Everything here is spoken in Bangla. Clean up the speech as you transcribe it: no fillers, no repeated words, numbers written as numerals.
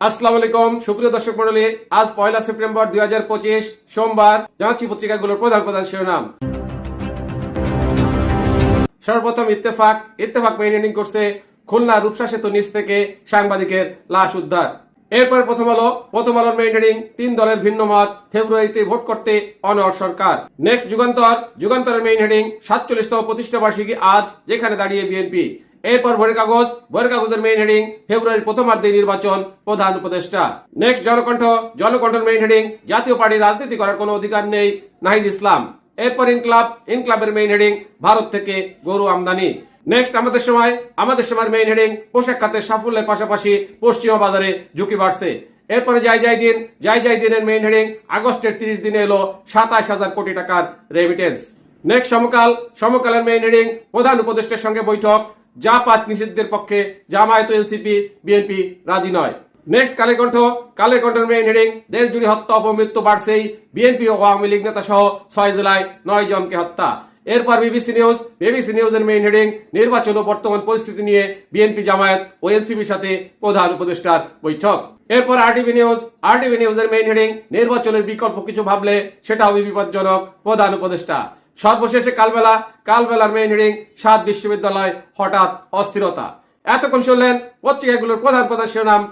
আসসালামু আলাইকুম সুপ্রিয় দর্শক মণ্ডলী, আজ 1 সেপ্টেম্বর 2025 সোমবার। জানাচ্ছি পত্রিকাগুলোর প্রধান প্রধান শিরোনাম। সর্বপ্রথম ইত্তেফাক মেইনটেনিং করছে খুলনা রূপসা সেতু নিচ থেকে সাংবাদিকের লাশ উদ্ধার। এরপর প্রথম আলোর মেইনটেনিং 3 দলের ভিন্ন মত, ফেব্রুয়ারিতে ভোট করতে অনড় সরকার। নেক্সট যুগান্তরের মেইন হেডিং 47তম প্রতিষ্ঠা বার্ষিকী আজ, যেখানে দাঁড়িয়ে বিএনপি। এরপর ভোরের কাগজের মেইন হেডিং ফেব্রুয়ারির প্রথমার্ধে নির্বাচন, প্রধান উপদেষ্টা। নেক্সট জনকণ্ঠের মেইন হেডিং জাতীয় পার্টি রাজনীতি করার কোনো অধিকার নেই, নাহিদ ইসলাম। এরপর ইনক্লাবের মেইন হেডিং ভারত থেকে গরু আমদানি। নেক্সট আমাদের সময়ের মেইন হেডিং পোশাক খাতের সাফল্যের পাশাপাশি পশ্চিমা বাজারে ঝুঁকি বাড়ছে। এরপরে যাই দিনের মেইন হেডিং আগস্টের 30 দিনে এলো 27,000 কোটি টাকার রেমিটেন্স। নেক্সট সমকালের মেইন হেডিং প্রধান উপদেষ্টার সঙ্গে বৈঠক, জাপাত নিষিদ্ধের পক্ষে জামায়াত ও এনসিপি বিএনপি রাজি নয়। নেক্সট কালের মেইন হেডিং দেশ জুড়ে হত্যা অপমৃত্যু বাড়ছেই, বিএনপি ও আওয়ামী লীগ নেতা সহ 6 জুলাই 9 জনকে হত্যা। এরপর বিবিসি নিউজের মেইন হেডিং নির্বাচন ও বর্তমান পরিস্থিতি নিয়ে বিএনপি জামায়াত ও এনসিপির সাথে প্রধান উপদেষ্টার বৈঠক। এরপর আরটিভি নিউজের মেইন হেডিং নির্বাচনের বিকল্প কিছু ভাবলে সেটা হবে বিপজ্জনক, প্রধান উপদেষ্টা। সর্বশেষে কালবেলার মেইন হেডিং 7 বিশ্ববিদ্যালয় হঠাৎ অস্থিরতা। এতক্ষণ শুনলেন পত্রিকাগুলোর প্রধান শিরোনাম।